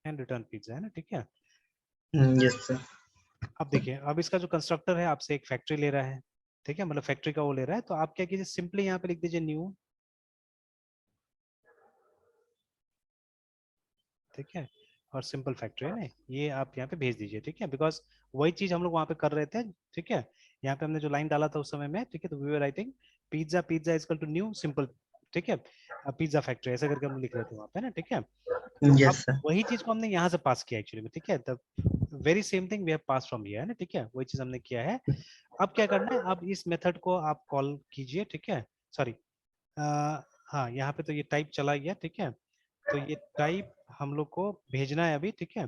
and return pizza, है ना, ठीक है। Yes sir. अब देखिए, अब इसका जो कंस्ट्रक्टर है आपसे एक फैक्ट्री ले रहा है, ठीक है, मतलब फैक्ट्री का वो ले रहा है। तो आप क्या कीजिए, सिंपली यहाँ पे लिख दीजिए न्यू, ठीक है। और सिंपल फैक्ट्री है ना, ये आप यहाँ पे भेज दीजिए, ठीक है। बिकॉज वही चीज हम लोग वहाँ पे कर रहे थे, ठीक है। यहाँ पे हमने जो लाइन डाला था उस समय में, ठीक है। तो we were writing pizza, pizza is equal to new simple, ठीक है, पिज्जा फैक्ट्री, ऐसा करके हम लिख रहे थे वहाँ पे ना, ठीक है। तो यस अब सर। वही चीज को हमने यहाँ से पास किया एक्चुअली में, ठीक है। The very same thing we have pass from here, है ना, ठीक है। वही चीज हमने किया है। अब क्या करना है, अब इस मेथड को आप कॉल कीजिए, ठीक है। सॉरी, हाँ, यहाँ पे तो ये टाइप चला गया, ठीक है। तो ये टाइप हम लोग को भेजना है अभी, ठीक है।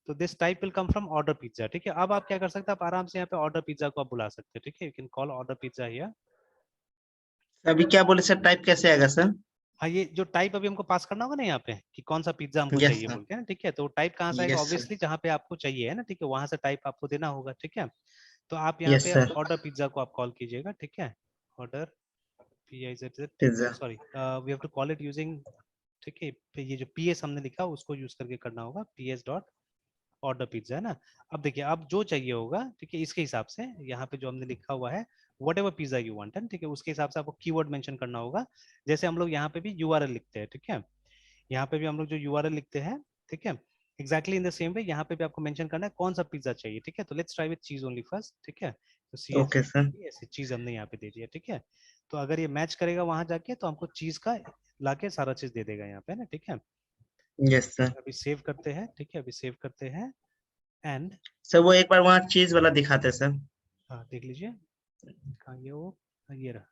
तो this type will come from order pizza, ठीक है। अब आप क्या कर सकते हैं, आप आराम से यहाँ पे ऑर्डर पिज्जा को आप बुला सकते हैं, ठीक है। You can call order pizza here. अभी क्या बोले सर, टाइप कैसे आएगा सर? हाँ, ये जो टाइप अभी हमको पास करना होगा ना यहाँ पे, कि कौन सा पिज्जा हमको यस चाहिए सर। बोल के ना, ठीक है। तो टाइप कहाँ से आएगा, यस सर। ऑब्वियसली जहाँ पे आपको चाहिए, है ना, ठीक है, वहां से टाइप आपको देना होगा, ठीक है। तो आप यहाँ यस पे सर। ऑर्डर पिज्जा को आप कॉल कीजिएगा, ठीक है। ऑर्डर PIZZ, ठीक है। Pizza. Sorry, we have to call it using, ठीक है। फिर ये जो PS हमने लिखा उसको यूज करके करना होगा, PS डॉट ऑर्डर पिज्जा, है ना। अब देखिए, अब जो चाहिए होगा, ठीक है, इसके हिसाब से यहाँ पे जो हमने लिखा हुआ है what ever pizza you want, है, ठीक है, उसके हिसाब से आपको कीवर्ड मेंशन करना होगा। जैसे हम लोग यहाँ पे भी URL लिखते हैं, ठीक है। यहाँ पे भी हम लोग जो URL लिखते हैं, ठीक है, exactly in the same way यहाँ पे भी आपको मेंशन करना है कौन सा पिज्जा चाहिए, ठीक है। तो लेट्स ट्राई विद चीज ओनली फर्स्ट, ठीक है। तो ओके सर। CHZ ऐसे चीज हमने यहाँ पे दे दिया, ठीक है। तो अगर ये मैच करेगा वहां जाके तो हमको चीज का लाके सारा चीज दे देगा यहाँ पे ना, ठीक है। Yes sir. अभी सेव करते हैं, ठीक है, अभी सेव करते हैं। एंड सर वो एक बार वहाँ चीज वाला दिखाते सर। हाँ, देख लीजिए कहाँ ये वो, ये रहा।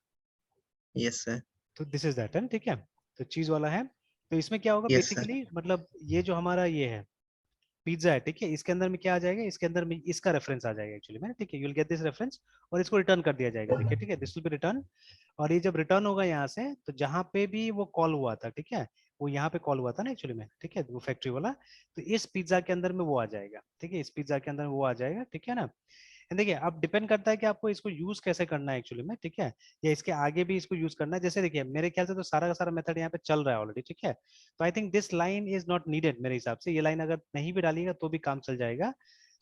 Yes sir. तो दिस इज दैट, है, ठीक है। तो चीज वाला है। तो इसमें क्या होगा यस सर। बेसिकली, मतलब ये जो हमारा ये है पिज्जा है, ठीक है, इसके अंदर में क्या आ जाएगा, इसके अंदर में इसका रेफरेंस आ जाएगा एक्चुअली में, ठीक है। You will get this reference और इसको रिटर्न कर दिया जाएगा, देखिए, ठीक है। This will be return. और ये जब रिटर्न होगा यहाँ से, तो जहाँ पे भी वो कॉल हुआ था, ठीक है, वो यहाँ पे कॉल हुआ था ना एक्चुअली में, ठीक है, वो फैक्ट्री वाला। तो इस पिज्जा के अंदर में वो आ जाएगा, ठीक है, इस पिज्जा के अंदर वो आ जाएगा, ठीक है ना। देखिए, अब डिपेंड करता है कि आपको इसको यूज कैसे करना है एक्चुअली में, ठीक है, या इसके आगे भी इसको यूज करना है। जैसे देखिए, मेरे ख्याल से तो सारा का सारा मेथड यहाँ पे चल रहा है ऑलरेडी, ठीक है। तो I think this line is not needed, मेरे हिसाब से ये लाइन अगर नहीं भी डालिएगा तो भी काम चल जाएगा।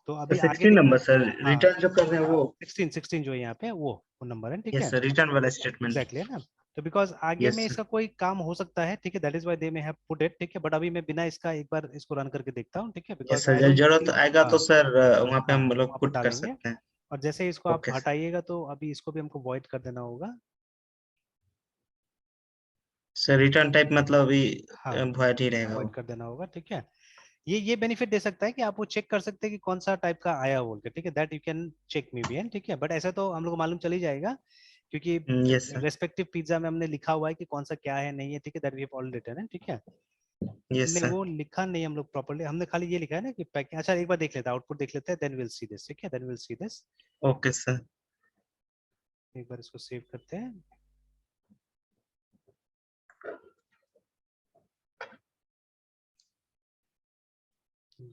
तो अभी आगे 16 देखिए। नंबर सर, हाँ, रिटर्न जो कर रहे हैं वो। 16 जो है यहाँ पे वो नंबर है, ठीक यस है। सर, रिटर्न वाला स्टेटमेंट। एग्जैक्टली, है ना। तो बिकॉज आगे यस में सर। इसका कोई काम हो सकता है, ठीक है, that is why they may have put it, ठीक है। बट अभी मैं बिना इसका एक बार इसको रन करके देखता हूँ, ठीक है, यस बिकॉज सर, आई जब डोंट जरूरत थिंक। आएगा हाँ, तो सर वहाँ पे हाँ, हम लोग वहाँ पर पुट कर डालेंगे। सकते हैं। और जैसे ही इसको आप ओके सर। हटाइएगा तो अभी इसको भी हमको वॉइड कर देना होगा। सर रिटर्न टाइप मतलब अभी हाँ, भॉइड ही रहेगा वॉइड वो। कर देना होगा, ठीक है। ये बेनिफिट दे सकता है कि आप वो चेक कर सकते हैं कि कौन सा टाइप का आया बोल के, ठीक है। That you can check maybe, है, ठीक है। बट ऐसा तो हम लोग को मालूम चल ही जाएगा, क्योंकि यस सर। रेस्पेक्टिव पिज्जा में हमने लिखा हुआ है कि कौन सा क्या है नहीं है, ठीक है। That we have already written है, ठीक है। यस नहीं, सर। वो लिखा नहीं हम लोग प्रॉपर्ली, हमने खाली ये लिखा है ना कि पैकिंग। अच्छा, एक बार देख लेते हैं, आउटपुट देख लेते हैं, देन विल सी दिस, ठीक है, then will see this. Okay sir. एक बार इसको सेव करते हैं।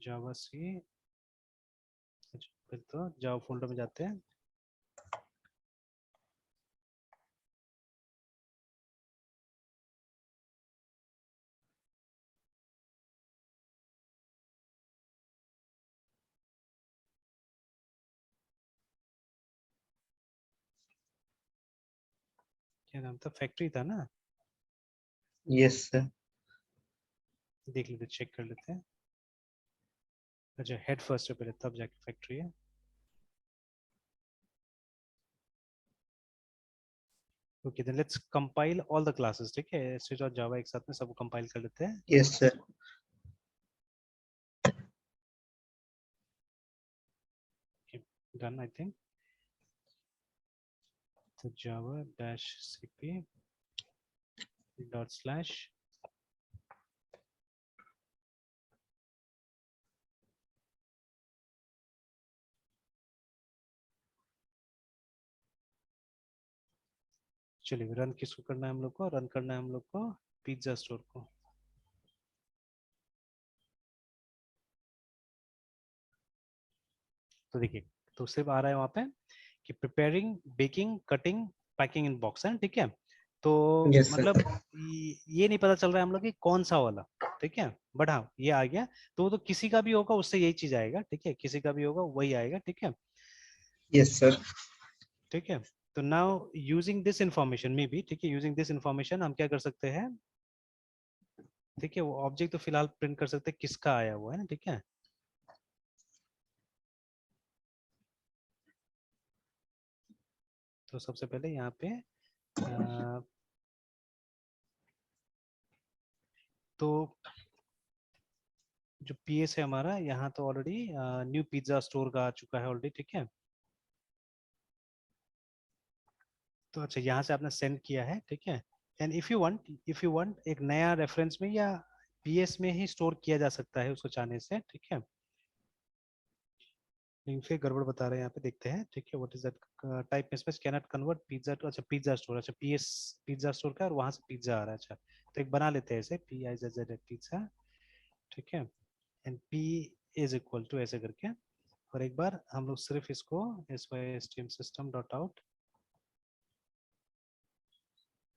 जावा सी, फिर तो जावा फोल्डर में जाते हैं। क्या नाम था, फैक्ट्री था ना? Yes sir. देख लेते, चेक कर लेते हैं। अच्छा, हेड फर्स्ट है पहले, तब जाके फैक्ट्री है। Okay, then let's compile all the classes, ठीक है, एसएच और जावा एक साथ में सबको कंपाइल कर लेते हैं। Yes sir. Done I think. तो जावा डैश cp डॉट स्लैश चलिए, रन किसको करना है हम लोग को? रन करना है हम लोग को पिज्जा स्टोर को। तो देखिए, तो सिर्फ आ रहा है वहां पे कि preparing, baking, cutting, packing in box है, ठीक है। तो यस मतलब सर। ये नहीं पता चल रहा है हम लोग कि कौन सा वाला, ठीक है, बट हाँ ये आ गया। तो वो तो किसी का भी होगा उससे यही चीज आएगा, ठीक है, किसी का भी होगा वही आएगा, ठीक है। Yes sir. ठीक है, तो नाउ यूजिंग दिस इंफॉर्मेशन में भी, ठीक है, यूजिंग दिस इंफॉर्मेशन हम क्या कर सकते हैं, ठीक है, वो ऑब्जेक्ट तो फिलहाल प्रिंट कर सकते हैं किसका आया हुआ है ना, ठीक है। तो सबसे पहले यहाँ पे तो जो पीएस है हमारा, यहाँ तो ऑलरेडी न्यू पिज्जा स्टोर का आ चुका है ऑलरेडी, ठीक है। तो अच्छा, यहाँ से आपने सेंड किया है, ठीक है। एंड इफ यू वांट एक नया रेफरेंस में या पीएस में ही स्टोर किया जा सकता है उसको चाहने से, ठीक है। लेकिन फिर गड़बड़ बता रहे हैं यहाँ पे, देखते हैं, ठीक है। What is that type mismatch, can not convert pizza to, अच्छा पिज्जा स्टोर, अच्छा पीएस पिज्जा स्टोर का, और वहां से पिज्जा आ रहा है, अच्छा। तो एक बना लेते हैं ऐसे, PIZZ पिज्जा, ठीक है। And P is equal to ऐसे करके, और एक बार हम लोग सिर्फ इसको system system dot out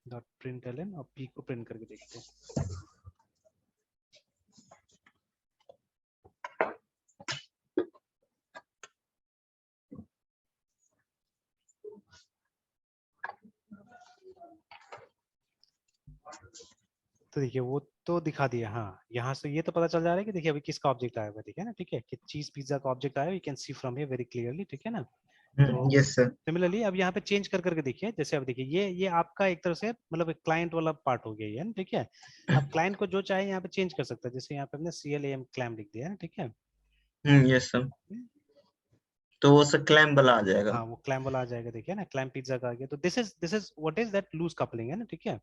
dot println और P को प्रिंट करके देखते हैं। तो देखिए वो तो दिखा दिया, हाँ, यहाँ से ये तो पता चल जा रहा है कि देखिए अभी किसका ऑब्जेक्ट आया हुआ है, ठीक है ना, ठीक है, कि चीज पिज्जा का ऑब्जेक्ट आया, you can see from here very clearly, ठीक है ना। तो यस सर। सिमिलरली अब यहाँ पे चेंज कर करके देखिए, जैसे अब देखिए ये आपका एक तरह से मतलब एक क्लाइंट वाला पार्ट हो गया है ना, ठीक है। अब क्लाइंट को जो चाहे यहाँ पे चेंज कर सकता है, जैसे यहाँ पे हमने CLAM क्लैम लिख दिया है ना, ठीक है। Yes sir. तो वो सर क्लैम वाला आ जाएगा। हाँ, वो क्लैम वाला आ जाएगा, देखिए ना, क्लैम पिज्जा का आ गया। तो this is what is that loose coupling है ना, ठीक है,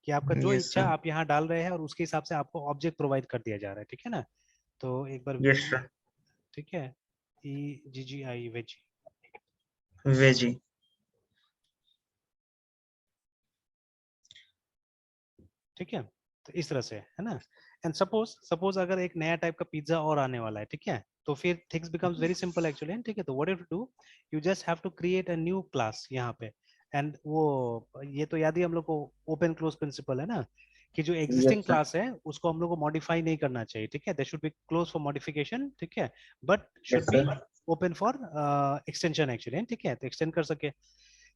कि आपका जो यस इच्छा सर। आप यहाँ डाल रहे हैं और उसके हिसाब से आपको ऑब्जेक्ट प्रोवाइड कर दिया जा रहा है, ठीक है ना। तो एक बार यस सर। ठीक है, EGGI वेज, वेजी। ठीक है। तो इस तरह से है ना। एंड सपोज सपोज अगर एक नया टाइप का पिज्जा और आने वाला है, ठीक है, तो फिर things becomes very simple actually, ठीक है। तो what you do, you just have to create a new class यहाँ पे। एंड वो ये तो याद ही हम लोग को ओपन क्लोज प्रिंसिपल है ना, कि जो एग्जिस्टिंग यस सर। क्लास है उसको हम लोग को मॉडिफाई नहीं करना चाहिए, ठीक है, they should be close for modification, ठीक है, but should yes be sir. Open for extension actually, ठीक है, तो एक्सटेंड कर सके।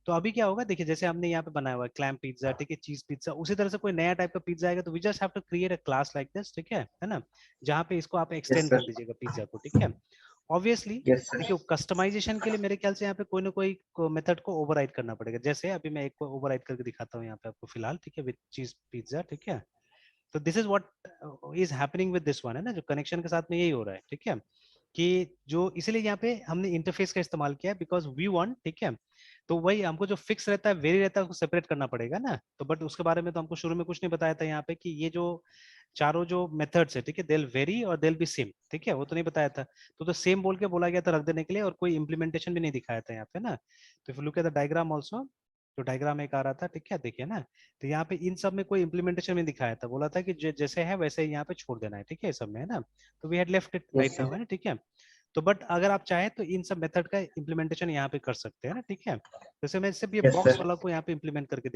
तो अभी क्या होगा, देखिए जैसे हमने यहाँ पे बनाया हुआ है क्लैम पिज्जा, ठीक है, चीज पिज्जा, उसी तरह से कोई नया टाइप का पिज्जा आएगा तो we just have to create a class like this, ठीक है ना, जहाँ पे इसको आप यस एक्सटेंड कर सर। दीजिएगा पिज्जा को, ठीक है। Obviously yes sir. देखिए कस्टमाइजेशन के लिए मेरे ख्याल से यहाँ पे कोई ना कोई मेथड को ओवरराइड करना पड़ेगा, जैसे अभी मैं एक को ओवरराइड करके दिखाता हूँ यहाँ पे आपको फिलहाल, ठीक है, विद चीज पिज्जा, ठीक है। तो this is what is happening with this one है ना, जो कनेक्शन के साथ में यही हो रहा है, ठीक है, कि जो इसलिए यहाँ पे हमने इंटरफेस का इस्तेमाल किया है, बिकॉज वी वांट, ठीक है। तो वही हमको जो फिक्स रहता है, वेरी रहता है, उसको सेपरेट करना पड़ेगा ना। तो बट उसके बारे में तो हमको शुरू में कुछ नहीं बताया था यहाँ पे, कि ये जो चारों जो मेथड्स है, ठीक है, देल वेरी और देल बी सेम, ठीक है, वो तो नहीं बताया था। तो सेम बोल के बोला गया था रख देने के लिए, और कोई इम्प्लीमेंटेशन भी नहीं दिखाया था यहाँ पे ना। तो if look at the diagram also, जो डायग्राम एक आ रहा था, ठीक है, देखिए ना। तो यहाँ पे इन सब में कोई इम्प्लीमेंटेशन नहीं दिखाया था, बोला था कि जैसे है वैसे ही यहाँ पे छोड़ देना है, ठीक है, सब में है ना। तो we had left it yes right now, sir. है ना, ठीक है। तो बट अगर आप चाहें तो इन सब मेथड का इम्प्लीमेंटेशन यहाँ पे कर सकते हैं ना, ठीक है। जैसे मैं सिर्फ ये यस बॉक्स सर। वाला को यहाँ पे इम्प्लीमेंट करके